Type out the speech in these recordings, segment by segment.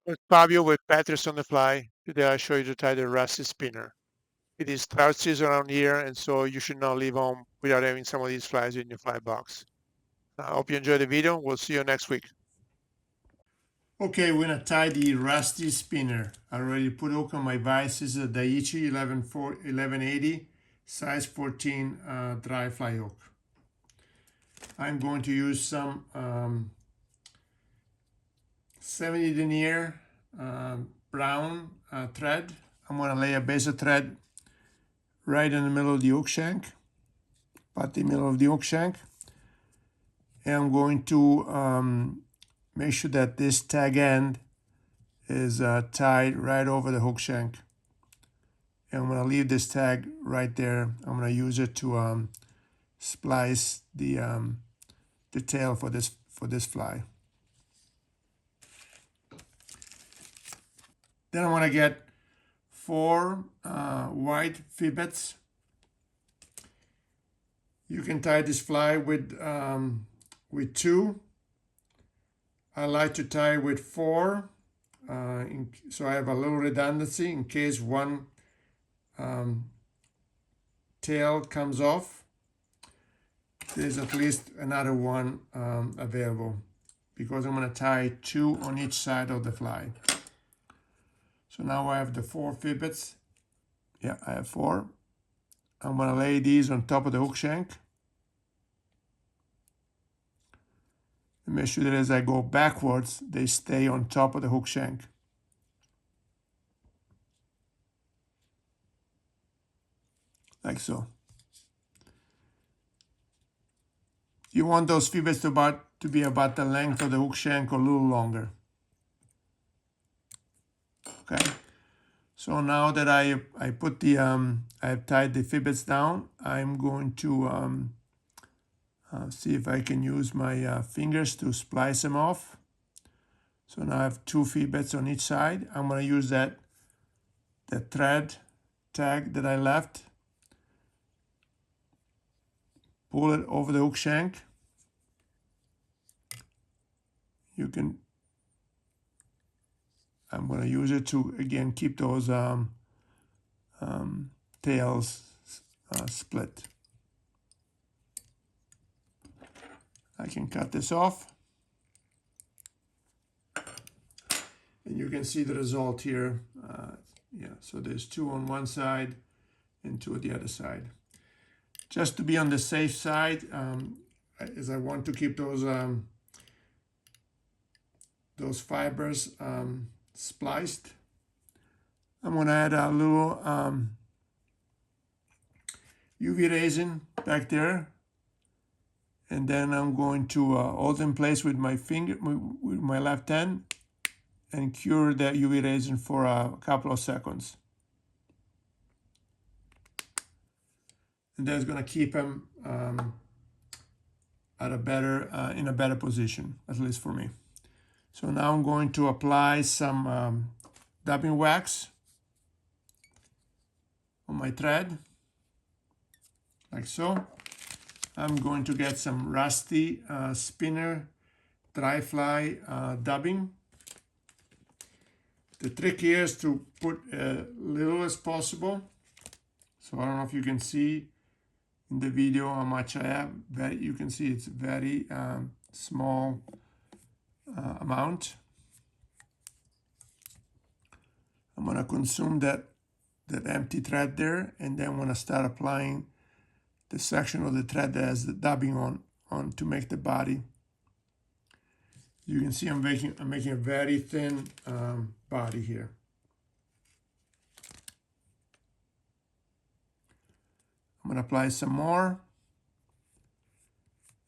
With Fabio with Patrice on the fly. Today I show you to tie the rusty spinner. It is trout season around here, and so you should not leave home without having some of these flies in your fly box. I hope you enjoyed the video. We'll see you next week. Okay, we're gonna tie the rusty spinner. I already put hook on my vise. This is a Daiichi 1180 size 14 dry fly hook. I'm going to use some 70 denier brown thread. I'm gonna lay a base of thread right in the middle of the hook shank, about the middle of the hook shank. And I'm going to make sure that this tag end is tied right over the hook shank. And I'm going to leave this tag right there. I'm going to use it to splice the tail for this fly. Then I want to get 4 white fibbets. You can tie this fly with 2. I like to tie with 4, so I have a little redundancy in case one tail comes off. There's at least another one available, because I'm going to tie 2 on each side of the fly. So now I have the 4 fibbets. Yeah, I have 4. I'm going to lay these on top of the hook shank. And make sure that as I go backwards, they stay on top of the hook shank. Like so. You want those fibbets to be about the length of the hook shank or a little longer. Okay. So now that I put the I've tied the fibbets down, I'm going to see if I can use my fingers to splice them off. So now I have 2 fibbets on each side. I'm going to use that thread tag that I left. Pull it over the hook shank. I'm going to use it to again keep those tails split. I can cut this off, and you can see the result here. Yeah, so there's 2 on one side and 2 on the other side. Just to be on the safe side, as I want to keep those fibers spliced, I'm going to add a little UV resin back there, and then I'm going to hold in place with my finger, with my left hand, and cure that UV resin for a couple of seconds. And that's going to keep them at in a better position, at least for me. So now I'm going to apply some dubbing wax on my thread, like so. I'm going to get some rusty spinner dry fly dubbing. The trick here is to put little as possible. So I don't know if you can see in the video how much I have. You can see it's very small amount. I'm going to consume that empty thread there, and then I'm going to start applying the section of the thread that has the dubbing on to make the body. You can see I'm making a very thin body here. I'm going to apply some more.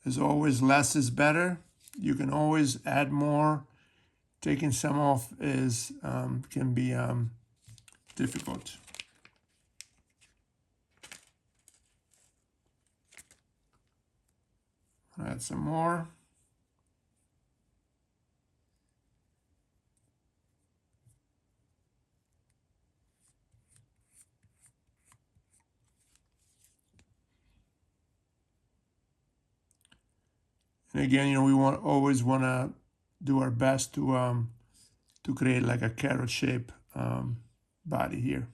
As always, less is better. You can always add more. Taking some off can be difficult. Add some more. And again, we always want to do our best to to create like a carrot shape body here.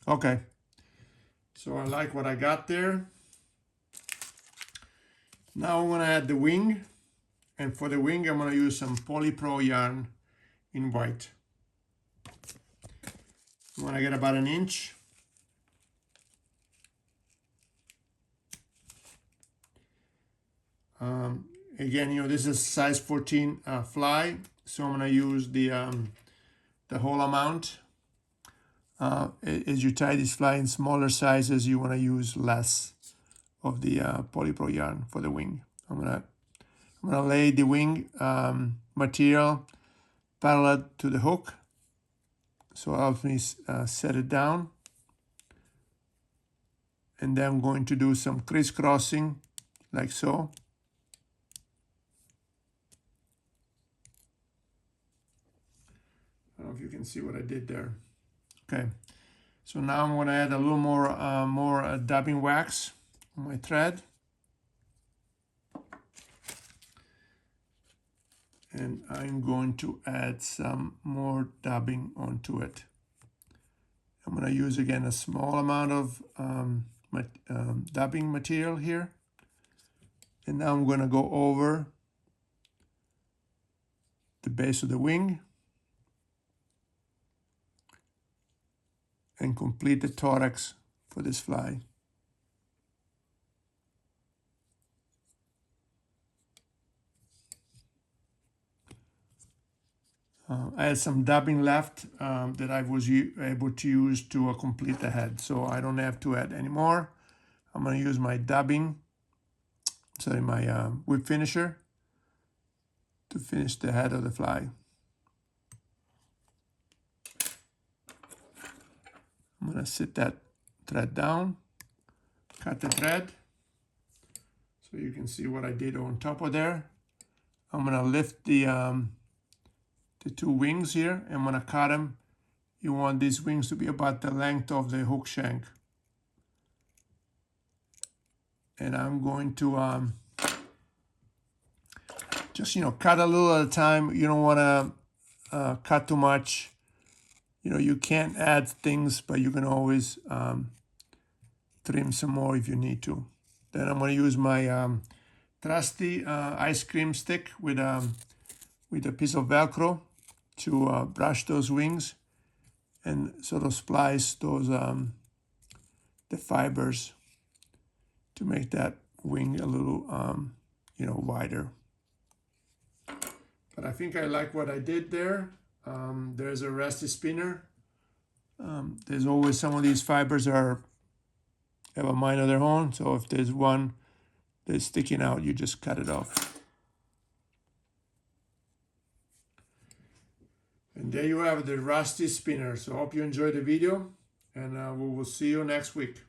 Okay, so I like what I got there. Now I'm gonna add the wing, and for the wing I'm gonna use some Polypro yarn in white. I'm gonna get about 1 inch. Again, you know, this is size 14 fly, so I'm gonna use the whole amount. As you tie this fly in smaller sizes, you wanna use less of the Polypro yarn for the wing. I'm gonna lay the wing material parallel to the hook, so it helps me set it down. And then I'm going to do some crisscrossing like so. I don't know if you can see what I did there. Okay, so now I'm going to add a little more dabbing wax on my thread. And I'm going to add some more dabbing onto it. I'm going to use again a small amount of dabbing material here. And now I'm going to go over the base of the wing and complete the thorax for this fly. I had some dabbing left that I was able to use to complete the head, so I don't have to add any more. I'm going to use my my whip finisher to finish the head of the fly. I'm going to sit that thread down, cut the thread, so you can see what I did on top of there. I'm going to lift the 2 wings here. I'm going to cut them. You want these wings to be about the length of the hook shank. And I'm going to just, you know, cut a little at a time. You don't want to cut too much. You know, you can't add things, but you can always trim some more if you need to. Then I'm going to use my trusty ice cream stick with a piece of Velcro to brush those wings and sort of splice those the fibers to make that wing a little you know, wider. But I think I like what I did there. There's a rusty spinner. There's always some of these fibers have a mind of their own, so if there's one that's sticking out, you just cut it off. And there you have the rusty spinner. So I hope you enjoyed the video, and we will see you next week.